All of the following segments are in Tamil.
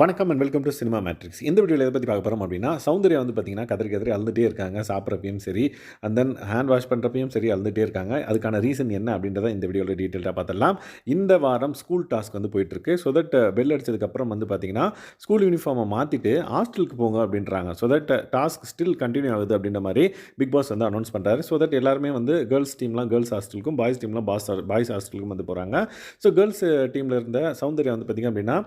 வணக்கம் and welcome to cinema matrix. இந்த வீடியோவில் எதை பற்றி பார்க்க போகிறோம் அப்படின்னா, சௌந்தர்யா வந்து பார்த்தீங்கன்னா கதறி கதறி அழுதுகிட்டே இருக்காங்க. சாப்பிட்றப்பையும் சரி, அண்ட் தென் ஹேண்ட் வாஷ் பண்ணுறப்பையும் சரி அழுதுகிட்டே இருக்காங்க. அதுக்கான ரீசன் என்ன அப்படின்றத இந்த வீடியோவில் டீட்டெயிலாக பார்த்துடலாம். இந்த வாரம் ஸ்கூல் டாஸ்க் வந்து போயிட்டுருக்கு. ஸோ தட் பெல் அடிச்சதுக்கப்புறம் வந்து பார்த்தீங்கன்னா, ஸ்கூல் யூனிஃபார்மை மாற்றிட்டு ஹாஸ்டலுக்கு போங்க அப்படின்றாங்க. So that task still continue ஆகுது அப்படின்ற மாதிரி பிக் பாஸ் வந்து அனௌன்ஸ் பண்ணுறாரு. ஸோ தட் எல்லாருமே வந்து கேர்ள்ஸ் டீம்லாம் கேர்ள்ஸ் ஹாஸ்டலுக்கும், பாய்ஸ் டீம்லாம் பாய்ஸ் ஹாஸ்டலுக்கும் வந்து போகிறாங்க. ஸோ கேர்ள்ஸ் டீமில் இருந்த சௌந்தர்யா வந்து பார்த்திங்க அப்படின்னா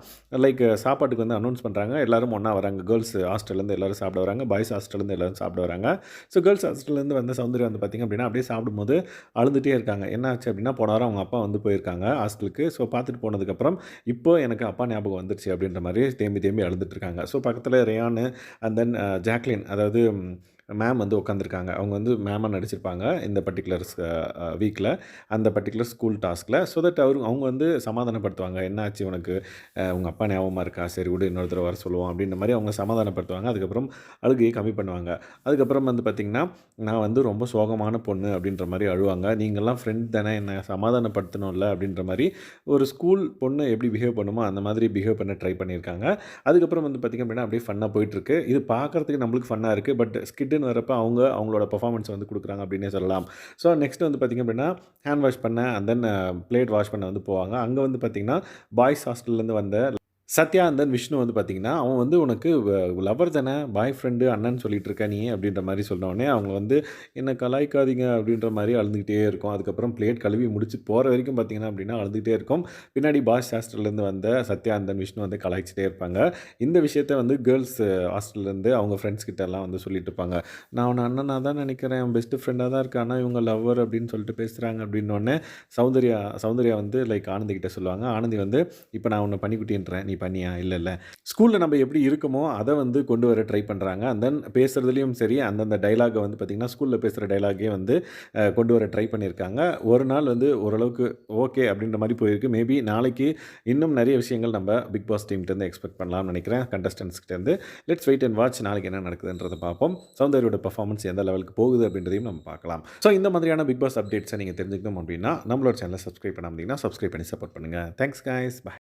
லைக் சாப்பாட்டுக்கு வந்து அனௌன்ஸ் பண்ணுறாங்க. எல்லாரும் ஒன்றா வராங்க. கேர்ள்ஸ் ஹாஸ்டல்லேருந்து எல்லாரும் சாப்பிட வராங்க. பாய்ஸ் ஹாஸ்டல்லேருந்து எல்லாரும் சாப்பிட வராங்க. ஸோ கேர்ள்ஸ் ஹாஸ்டல்லேருந்து வந்த சௌந்தர்யா வந்து பார்த்திங்க அப்படின்னா அப்படியே சாப்பிடும்போது அழுதுகிட்டே இருக்காங்க. என்ன ஆச்சு அப்படின்னா, போன வாரம் அவங்க அப்பா வந்து போயிருக்காங்க ஹாஸ்டலுக்கு. ஸோ பார்த்துட்டு போனதுக்கப்புறம் இப்போ எனக்கு அப்பா ஞாபகம் வந்துருச்சு அப்படின்ற மாதிரி தேம்பி தேம்பி அழுதுட்டு இருக்காங்க. ஸோ பக்கத்தில் ரேயானு அண்ட் தென் ஜாக்லின், அதாவது மேம் வந்து உட்காந்துருக்காங்க. அவங்க வந்து மேமாக நடிச்சிருப்பாங்க இந்த பர்ட்டிகுலர் வீக்கில், அந்த பர்ட்டிகுலர் ஸ்கூல் டாஸ்கில். ஸோ தட் அவங்க வந்து சமாதானப்படுத்துவாங்க. என்னாச்சு உனக்கு, உங்கள் அப்பா ஞாபகமாக இருக்கா, சரி விடு இன்னொரு தடவை வர சொல்லுவோம் அப்படின்ற மாதிரி அவங்க சமாதானப்படுத்துவாங்க. அதுக்கப்புறம் அழுகையை கம்மி பண்ணுவாங்க. அதுக்கப்புறம் வந்து பார்த்திங்கன்னா, நான் வந்து ரொம்ப சோகமான பொண்ணு அப்படின்ற மாதிரி அழுவாங்க. நீங்கள்லாம் ஃப்ரெண்ட் தானே, என்னை சமாதானப்படுத்தணும்ல அப்படின்ற மாதிரி ஒரு ஸ்கூல் பொண்ணு எப்படி பிஹேவ் பண்ணுமோ அந்த மாதிரி பிஹேவ் பண்ண ட்ரை பண்ணியிருக்காங்க. அதுக்கப்புறம் வந்து பார்த்திங்க அப்படின்னா அப்படியே ஃபன்னாக போயிட்டுருக்கு. இது பார்க்குறதுக்கு நம்மளுக்கு ஃபன்னாக இருக்குது. பட் ஸ்கிட்டுன்னு வரப்போ அவங்களோட பெர்ஃபார்மன்ஸ் வந்து கொடுக்குறாங்க அப்படின்னே சொல்லலாம். ஸோ நெக்ஸ்ட் வந்து பார்த்திங்க அப்படின்னா ஹேண்ட் வாஷ் பண்ண அண்ட் தென் பிளேட் வாஷ் பண்ண வந்து போவாங்க. அங்கே வந்து பார்த்திங்கன்னா பாய்ஸ் ஹாஸ்டல்லேருந்து வந்த சத்யா அண்ட் தென் விஷ்ணு வந்து பார்த்தீங்கன்னா, அவன் வந்து உனக்கு லவர் தானே, பாய் ஃப்ரெண்டு அண்ணன்னு சொல்லிட்டு இருக்க நீ அப்படின்ற மாரி சொன்னோனே, அவங்க வந்து என்ன கலாய்க்காதீங்க அப்படின்ற மாரி அழுதுகிட்டே இருக்கும். அதுக்கப்புறம் பிளேட் கழுவி முடிச்சு போகிற வரைக்கும் பார்த்தீங்கன்னா அப்படின்னா அழுதுகிட்டே இருக்கும். பின்னாடி பாய்ஸ் ஹாஸ்டல்லேருந்து வந்த சத்யா அண்ட் தென் விஷ்ணு வந்து கலாய்ச்சிட்டே இருப்பாங்க. இந்த விஷயத்த வந்து கேர்ள்ஸ் ஹாஸ்டல்லேருந்து அவங்க ஃப்ரெண்ட்ஸ் கிட்டலாம் வந்து சொல்லிட்டு இருப்பாங்க. நான் அவனை அண்ணனா தான் நினைக்கிறேன், என் பெஸ்ட் ஃப்ரெண்டாக தான் இருக்கா, ஆனால் இவங்க லவ்வர் அப்படின்னு சொல்லிட்டு பேசுகிறாங்க அப்படின்னோடனே சௌந்தர்யா வந்து லைக் ஆனந்தி கிட்ட சொல்லுவாங்க. ஆனந்தி வந்து, இப்போ நான் உன்னை பன்னிக்குட்டின்றேன், நீ பண்ணியா? இல்ல. ஸ்கூல்ல நம்ம எப்படி இருக்கமோ, அத வந்து கொண்டு வர ட்ரை பண்றாங்க. அண்ட் தென் பேசுறதுலயும் சரி, அந்தந்த டயலாக வந்து பார்த்தீங்கன்னா, ஸ்கூல்ல பேசுற டயலாகே வந்து கொண்டு வர ட்ரை பண்ணியிருக்காங்க. ஒரு நாள் வந்து ஓரளவுக்கு ஓகே அப்படின்ற மாரி போயிருக்கு. மேபி நாளைக்கு இன்னும் நெறைய விஷயங்கள் நம்ம பிக் பாஸ் டீம்ட்டேருந்து எக்ஸ்பெக்ட் பண்ணலாம்னு நெனைக்கிறேன். கண்டஸ்டன்ட்ஸ் கிட்டேருந்து. Let's wait and watch. நாளைக்கு என்ன நடக்குதுன்றத பார்ப்போம். சௌந்தர்யோட பெர்ஃபார்மன்ஸ் எந்த லெவலுக்கு போகுது அப்படின்றதையும் நம்ம பார்க்கலாம். ஸோ இந்த மாதிரியான பிக் பாஸ் அப்டேட்ஸை நீங்க தெரிஞ்சுக்கணும் அப்படின்னா, நம்மளோட சேனலை சப்ஸ்கிரைப் பண்ணாம இருந்தீங்கன்னா, சப்ஸ்கிரைப் பண்ணி சப்போர்ட் பண்ணுங்க. Thanks guys. பை.